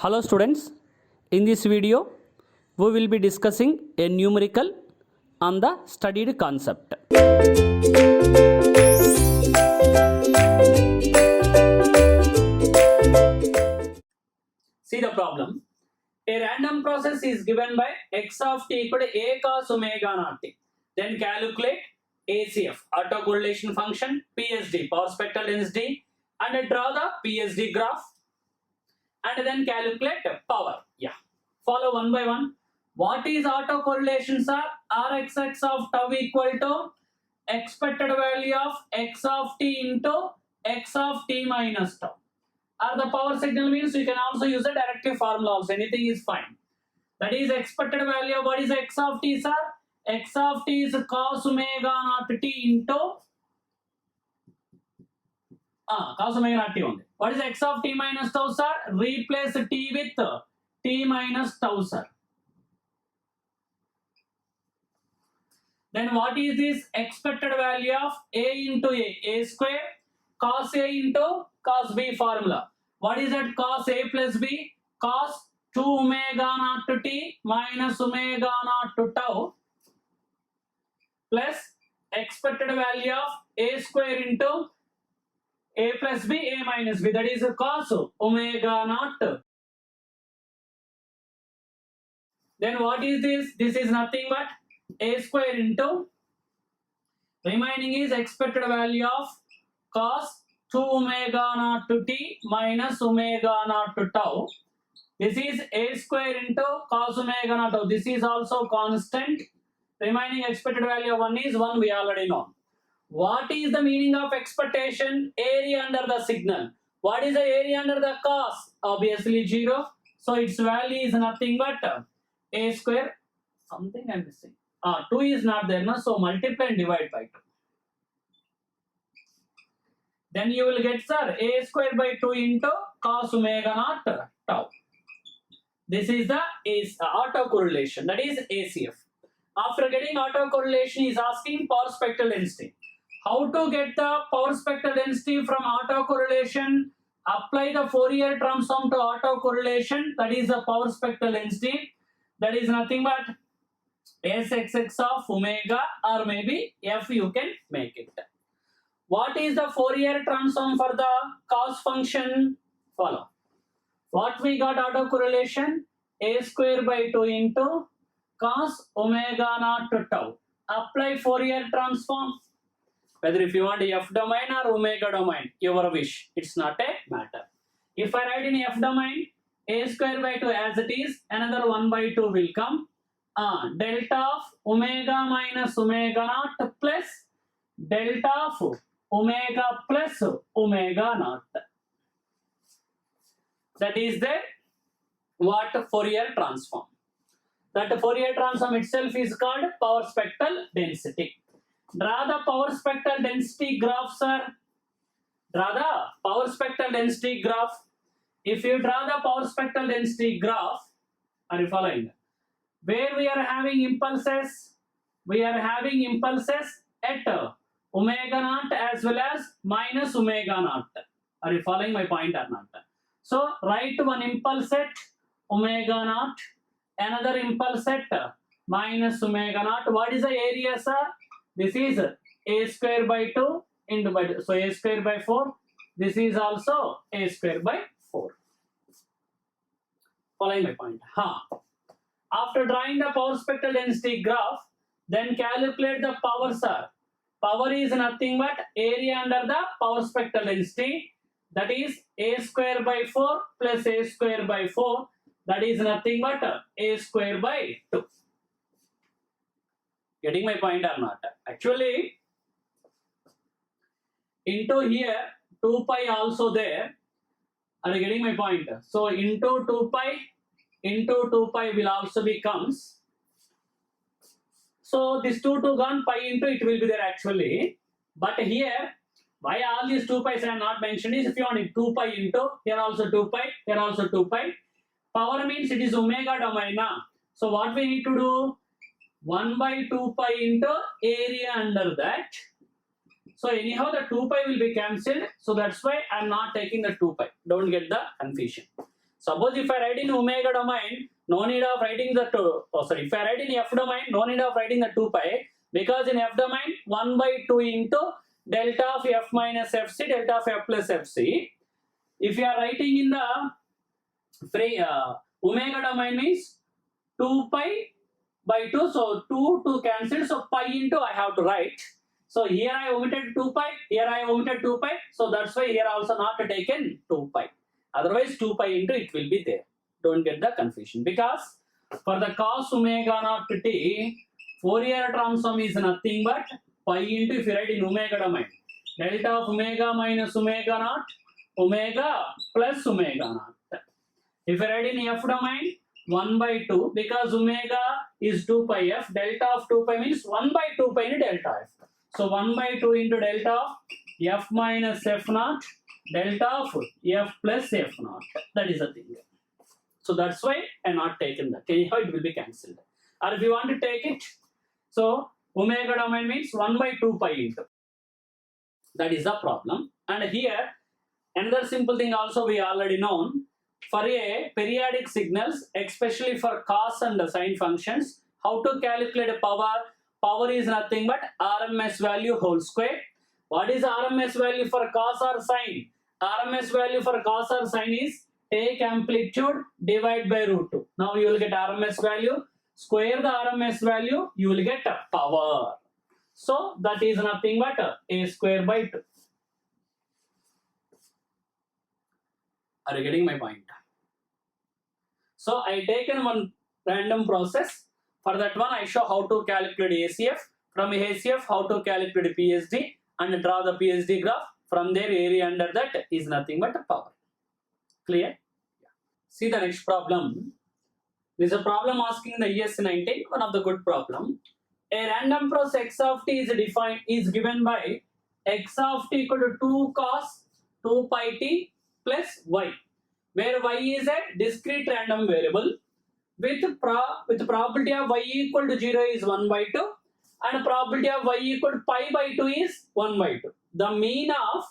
Hello students, in this video we will be discussing a numerical on the studied concept. See the problem. A random process is given by x of t equal to a cos omega naught t. Then calculate ACF, autocorrelation function, PSD, power spectral density, and draw the PSD graph. And then calculate power. Yeah. Follow one by one. What is autocorrelation, sir? Rxx of tau equal to expected value of x of t into x of t minus tau. Or the power signal means you can also use a directive formula also. Anything is fine. That is expected value of what is x of t, sir? X of t is cos omega naught t into cos omega naught t only. What is x of t minus tau, sir? Replace t with t minus tau, sir. Then what is this expected value of a into a square cos a into cos b formula? What is that cos a plus b? Cos 2 omega naught t minus omega naught tau plus expected value of a square into a plus b, a minus b, that is cos omega naught. Then what is this? This is nothing but a square into remaining is expected value of cos 2 omega naught t minus omega naught tau. This is a square into cos omega naught tau. This is also constant. Remaining expected value of 1 is 1, we already know. What is the meaning of expectation? Area under the signal. What is the area under the cos? Obviously 0. So its value is nothing but a square. Something I am missing. 2 is not there, no? So multiply and divide by 2. Then you will get, sir, a square by 2 into cos omega naught tau. This is the autocorrelation, that is ACF. After getting autocorrelation, he is asking power spectral density. How to get the power spectral density from autocorrelation? Apply the Fourier transform to autocorrelation, that is the power spectral density. That is nothing but Sxx of omega, or maybe f you can make it. What is the Fourier transform for the cos function? Follow. What we got autocorrelation? A square by 2 into cos omega naught tau. Apply Fourier transform. Whether if you want f domain or omega domain, your wish. It's not a matter. If I write in f domain, a square by 2 as it is, another 1 by 2 will come. Delta of omega minus omega naught plus delta of omega plus omega naught. That is the what Fourier transform. That Fourier transform itself is called power spectral density. Draw the power spectral density graph, sir. Draw the power spectral density graph. If you draw the power spectral density graph, are you following? Where we are having impulses? We are having impulses at omega naught as well as minus omega naught. Are you following my point or not? So write one impulse at omega naught, another impulse at minus omega naught. What is the area, sir? This is a square by 2 into by 2. So a square by 4. This is also a square by 4. Following my point. After drawing the power spectral density graph, then calculate the power, sir. Power is nothing but area under the power spectral density. That is a square by 4 plus a square by 4. That is nothing but a square by 2. Getting my point or not? Actually, into here 2 pi also there. Are you getting my point? So into 2 pi will also becomes. So this 2 gone, pi into it will be there actually. But here, why all these 2 pi's I am not mentioned is if you want it 2 pi into, here also 2 pi, here also 2 pi. Power means it is omega domain. So what we need to do? 1 by 2 pi into area under that. So anyhow the 2 pi will be cancelled. So that's why I am not taking the 2 pi. Don't get the confusion. Suppose if I write in omega domain, no need of writing the if I write in f domain, no need of writing the 2 pi, because in f domain 1 by 2 into delta of f minus fc, delta of f plus fc. If you are writing in the omega domain means 2 pi by 2, so 2 cancel, so pi into I have to write. So here I omitted 2 pi, here I omitted 2 pi, so that's why here also not taken 2 pi. Otherwise 2 pi into it will be there. Don't get the confusion, because for the cos omega naught t, Fourier transform is nothing but pi into, if you write in omega domain, delta of omega minus omega naught, omega plus omega naught. If you write in f domain, 1 by 2, because omega is 2 pi f, delta of 2 pi means 1 by 2 pi into delta f. So 1 by 2 into delta of f minus f naught, delta of f plus f naught. That is the thing. So that's why I not taken that. Anyhow, it will be cancelled. Or if you want to take it, so omega domain means 1 by 2 pi into. That is the problem. And here, another simple thing also we already known. For a periodic signals, especially for cos and sine functions, how to calculate power? Power is nothing but RMS value whole square. What is RMS value for cos or sine? RMS value for cos or sine is take amplitude divide by root 2. Now you will get RMS value. Square the RMS value, you will get power. So that is nothing but a square by 2. Are you getting my point? So I taken one random process. For that one, I show how to calculate ACF. From ACF, how to calculate PSD and draw the PSD graph. From there, area under that is nothing but power. Clear? See the next problem. This is a problem asking the ES19, one of the good problem. A random process x of t is given by x of t equal to 2 cos 2 pi t plus y, where y is a discrete random variable with probability of y equal to 0 is 1 by 2 and probability of y equal to pi by 2 is 1 by 2. The mean of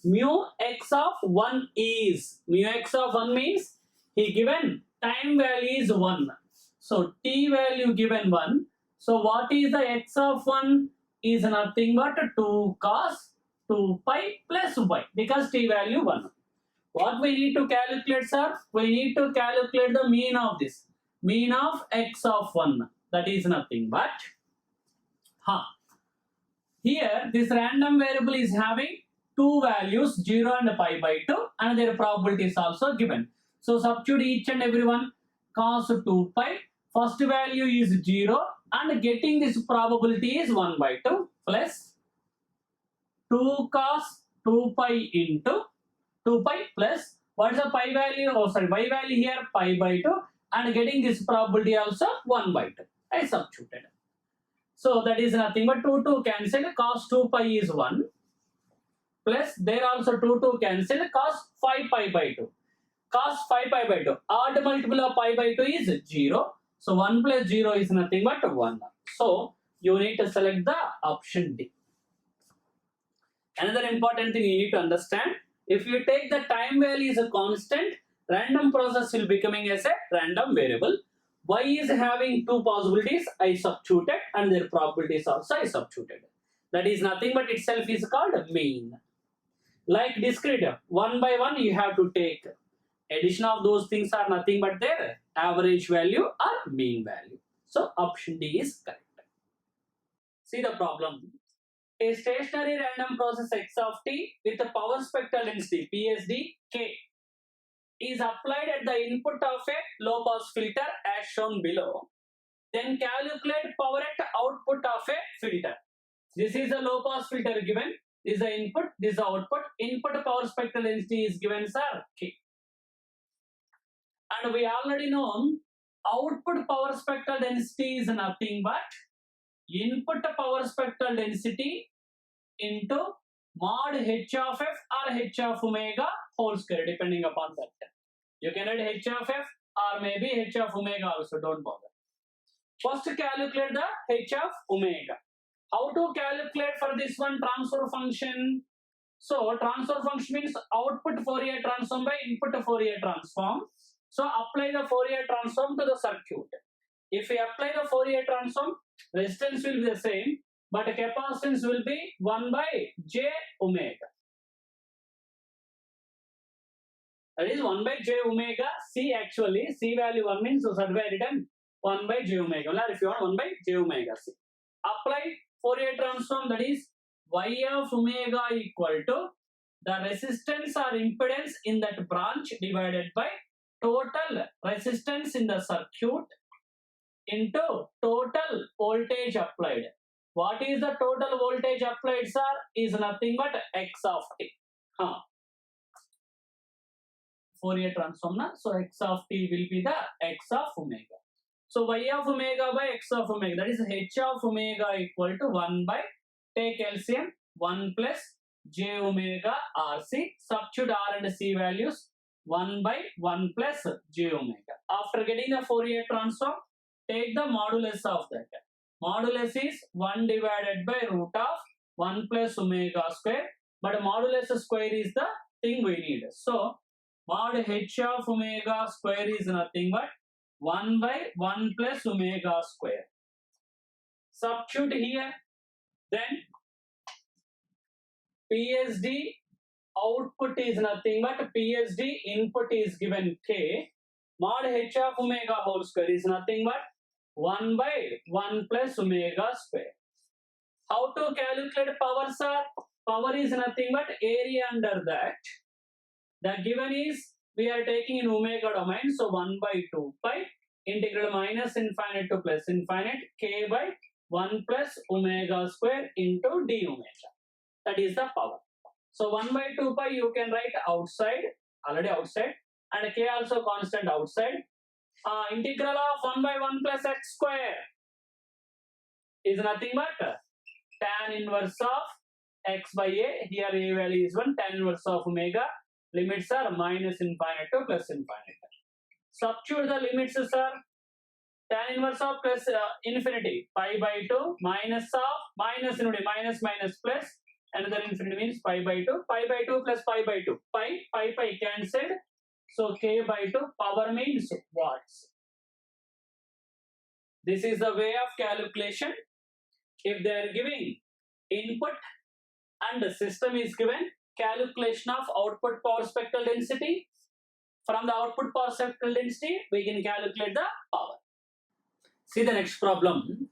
mu x of 1 is, mu x of 1 means he given time value is 1. So t value given 1. So what is the x of 1 is nothing but 2 cos 2 pi plus y, because t value 1. What we need to calculate, sir? We need to calculate the mean of this. Mean of x of 1. That is nothing but, here this random variable is having two values, 0 and pi by 2, and their probability is also given. So substitute each and every one. Cos 2 pi, first value is 0 and getting this probability is 1 by 2 plus 2 cos 2 pi into 2 pi plus, what is the pi value? Oh sorry, y value here pi by 2 and getting this probability also 1 by 2. I substituted. So that is nothing but 2 cancel, cos 2 pi is 1 plus there also 2 cancel, cos 5 pi by 2. Cos 5 pi by 2. Odd multiple of pi by 2 is 0. So 1 plus 0 is nothing but 1. So you need to select the option D. Another important thing you need to understand, if you take the time value as a constant, random process will becoming as a random variable. Y is having two possibilities, I substituted, and their probabilities also I substituted. That is nothing but itself is called mean. Like discrete, one by one you have to take. Addition of those things are nothing but their average value or mean value. So option D is correct. See the problem. A stationary random process x of t with a power spectral density PSD k is applied at the input of a low pass filter as shown below. Then calculate power at output of a filter. This is a low pass filter given. This is the input, this is the output. Input power spectral density is given, sir, k. And we already know output power spectral density is nothing but input power spectral density into mod h of f or h of omega whole square, depending upon that. You can add h of f or maybe h of omega also, don't bother. First calculate the h of omega. How to calculate for this one? Transfer function. So transfer function means output Fourier transform by input Fourier transform. So apply the Fourier transform to the circuit. If we apply the Fourier transform, resistance will be the same, but capacitance will be 1 by j omega. That is 1 by j omega. C actually, C value 1 means, so that way I written 1 by j omega. Or if you want 1 by j omega C. Apply Fourier transform, that is y of omega equal to the resistance or impedance in that branch divided by total resistance in the circuit into total voltage applied. What is the total voltage applied, sir? Is nothing but x of t. Fourier transform na, so x of t will be the x of omega. So y of omega by x of omega, that is h of omega equal to 1 by, take LCM, 1 plus j omega RC, substitute R and C values, 1 by 1 plus j omega. After getting the Fourier transform, take the modulus of that. Modulus is 1 divided by root of 1 plus omega square, but modulus square is the thing we need. So mod h of omega square is nothing but 1 by 1 plus omega square. Substitute here. Then PSD output is nothing but PSD input is given k. Mod h of omega whole square is nothing but 1 by 1 plus omega square. How to calculate power, sir? Power is nothing but area under that. The given is, we are taking in omega domain, so 1 by 2 pi integral minus infinite to plus infinite k by 1 plus omega square into d omega. That is the power. So 1 by 2 pi you can write outside, already outside, and k also constant outside. Integral of 1 by 1 plus x square is nothing but tan inverse of x by a. Here a value is 1, tan inverse of omega. Limits are minus infinite to plus infinite. Substitute the limits, sir. Tan inverse of plus infinity, pi by 2, minus of minus infinity, minus plus, another infinity means pi by 2 plus pi by 2, pi cancelled, so k by 2, power means watts. This is the way of calculation. If they are giving input and the system is given, calculation of output power spectral density. From the output power spectral density, we can calculate the power. See the next problem.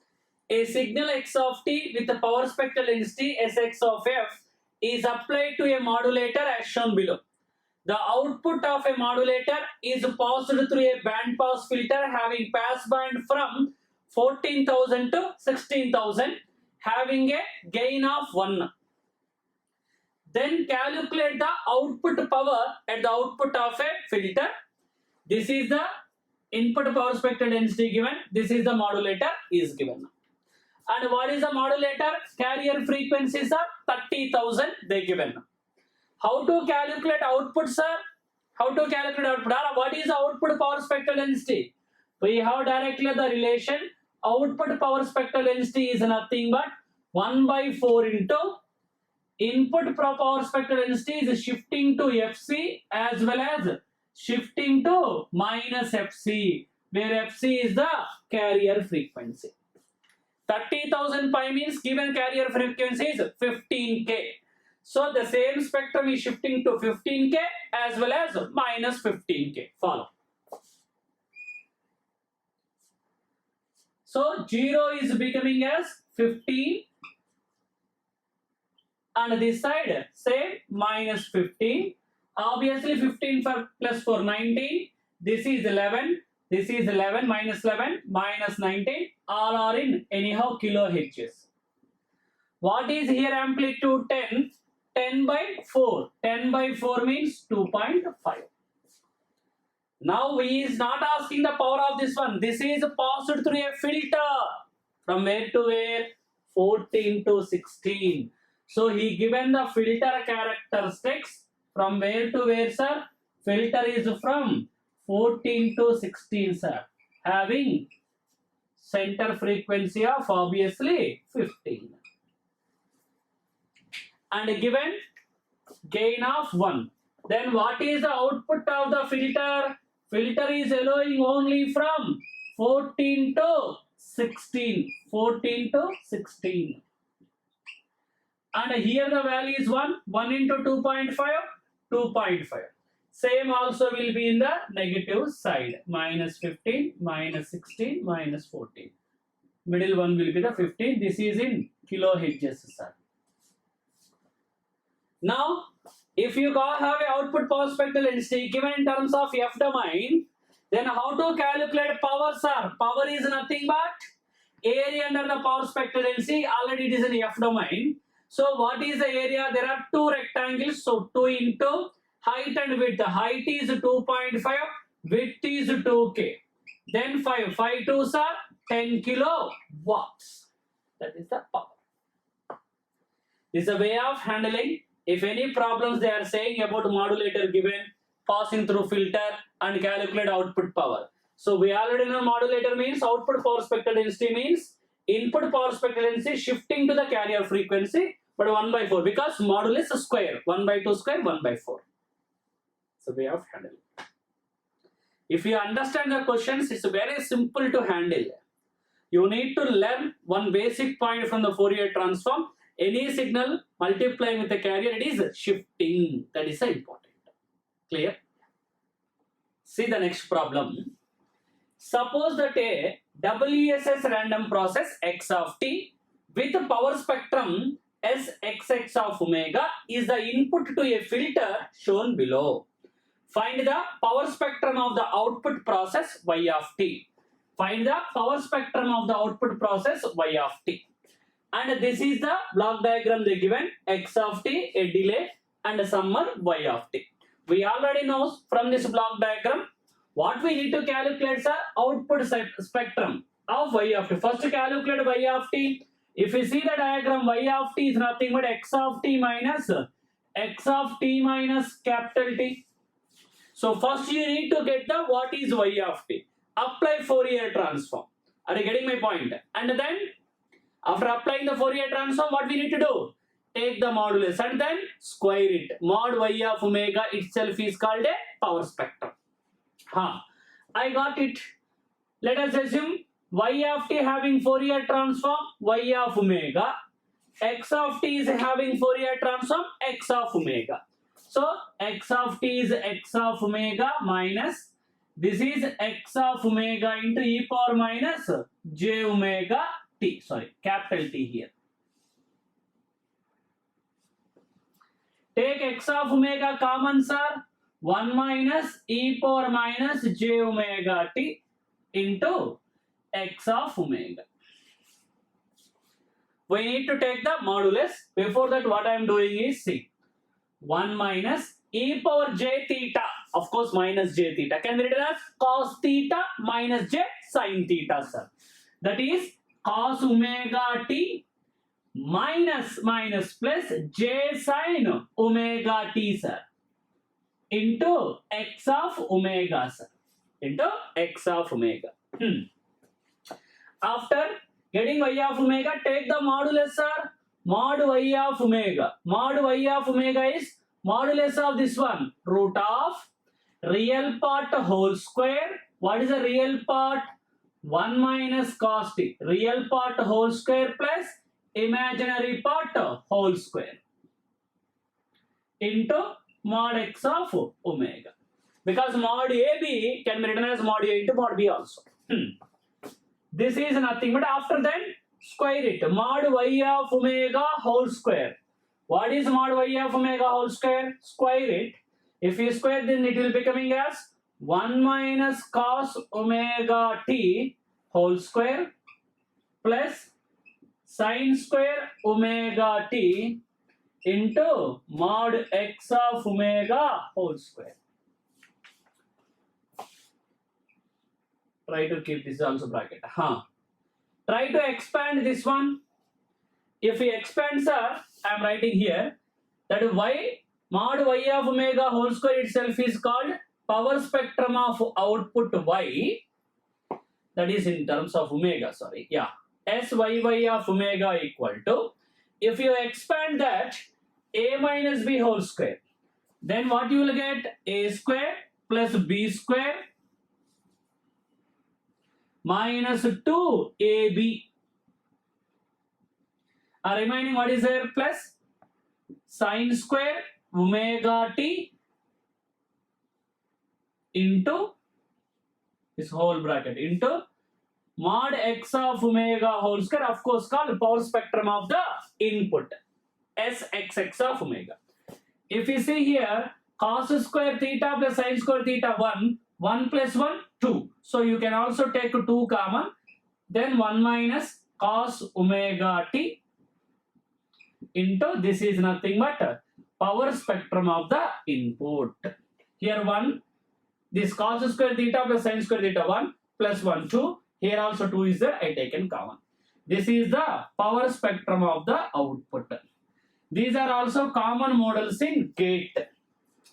A signal x of t with the power spectral density Sx of f is applied to a modulator as shown below. The output of a modulator is passed through a band pass filter having pass band from 14,000 to 16,000, having a gain of 1. Then calculate the output power at the output of a filter. This is the input power spectral density given. This is the modulator is given. And what is the modulator? Carrier frequencies are 30,000 they given. How to calculate output, sir? How to calculate output? What is the output power spectral density? We have directly the relation. Output power spectral density is nothing but 1 by 4 into input power spectral density is shifting to Fc as well as shifting to minus Fc, where Fc is the carrier frequency. 30,000 pi means given carrier frequency is 15k. So the same spectrum is shifting to 15k as well as minus 15k. Follow. So 0 is becoming as 15. And this side, say minus 15. Obviously 15 for plus 4, 19. This is 11. This is 11 minus 11 minus 19. All are in anyhow kilohertz. What is here amplitude 10? 10 by 4. 10 by 4 means 2.5. Now he is not asking the power of this one. This is passed through a filter. From where to where? 14 to 16. So he given the filter characteristics from where to where, sir? Filter is from 14 to 16, sir. Having center frequency of obviously 15. And given gain of 1. Then what is the output of the filter? Filter is allowing only from 14 to 16. 14 to 16. And here the value is 1. 1 into 2.5, 2.5. Same also will be in the negative side. Minus 15, minus 16, minus 14. Middle one will be the 15. This is in kilohertz, sir. Now, if you have a output power spectral density given in terms of F domain, then how to calculate power, sir? Power is nothing but area under the power spectral density. Already it is in F domain. So what is the area? There are two rectangles. So 2 into height and width. Height is 2.5. Width is 2K. Then 5. 5 2s are 10 kilowatts. That is the power. This is a way of handling. If any problems they are saying about modulator given, passing through filter and calculate output power. So we already know modulator means output power spectral density means input power spectral density shifting to the carrier frequency, but 1 by 4 because modulus square. 1 by 2 square, 1 by 4. It's a way of handling. If you understand the questions, it's very simple to handle. You need to learn one basic point from the Fourier transform. Any signal multiplying with the carrier, it is shifting. That is important. Clear? See the next problem. Suppose that a WSS random process x of t with power spectrum Sxx of omega is the input to a filter shown below. Find the power spectrum of the output process y of t. Find the power spectrum of the output process y of t. And this is the block diagram they given, x of t, a delay, and a summer y of t. We already know from this block diagram what we need to calculate the output spectrum of y of t. First calculate y of t. If you see the diagram, y of t is nothing but x of t minus capital T. So first you need to get the what is y of t. Apply Fourier transform. Are you getting my point? And then after applying the Fourier transform, what we need to do? Take the modulus and then square it. Mod y of omega itself is called a power spectrum. I got it. Let us assume y of t having Fourier transform y of omega. X of t is having Fourier transform x of omega. So x of t is x of omega minus this is x of omega into e power minus j omega t. Sorry, capital T here. Take x of omega common, sir. 1 minus e power minus j omega t into x of omega. We need to take the modulus. Before that, what I am doing is see 1 minus e power j theta. Of course, minus j theta can be written as cos theta minus j sin theta, sir. That is cos omega t minus plus j sin omega t, sir, into x of omega, sir, into x of omega. After getting y of omega, take the modulus, sir. Mod y of omega. Mod y of omega is modulus of this one, root of real part whole square. What is the real part? 1 minus cos t. Real part whole square plus imaginary part whole square into mod x of omega. Because mod AB can be written as mod A into mod B also. This is nothing but after then square it. Mod y of omega whole square. What is mod y of omega whole square? Square it. If you square, then it will be coming as 1 minus cos omega t whole square plus sin square omega t into mod x of omega whole square. Try to keep this also bracket. Try to expand this one. If we expand, sir, I am writing here that y mod y of omega whole square itself is called power spectrum of output y. That is in terms of omega, sorry. Yeah. Syy of omega equal to, if you expand that, a minus b whole square. Then what you will get? A square plus b square minus 2ab. Remaining what is there? Plus sine square omega t into this whole bracket into mod x of omega whole square, of course called power spectrum of the input, sxx of omega. If you see here, cos square theta plus sin square theta 1, 1 plus 1, 2. So you can also take 2 common, then 1 minus cos omega t into this is nothing but power spectrum of the input. Here 1, this cos square theta plus sin square theta 1 plus 1, 2. Here also 2 is there, I taken common. This is the power spectrum of the output. These are also common models in gate.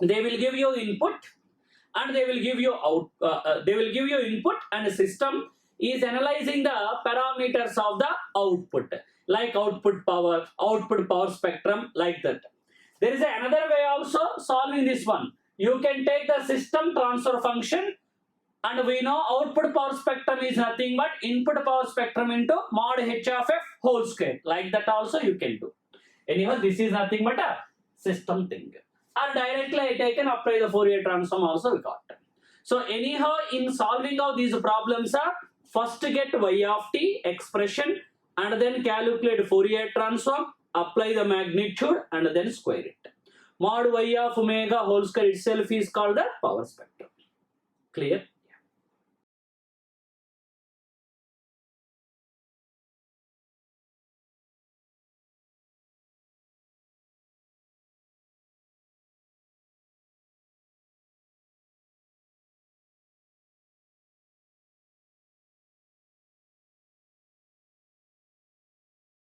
They will give you input and they will give you input, and the system is analyzing the parameters of the output, like output power spectrum, like that. There is another way also solving this one. You can take the system transfer function, and we know output power spectrum is nothing but input power spectrum into mod h of f whole square. Like that also you can do. Anyhow, this is nothing but a system thing. Or directly I can apply the Fourier transform also we got. So anyhow, in solving of these problems are first get y of t expression and then calculate Fourier transform, apply the magnitude and then square it. Mod y of omega whole square itself is called the power spectrum. Clear?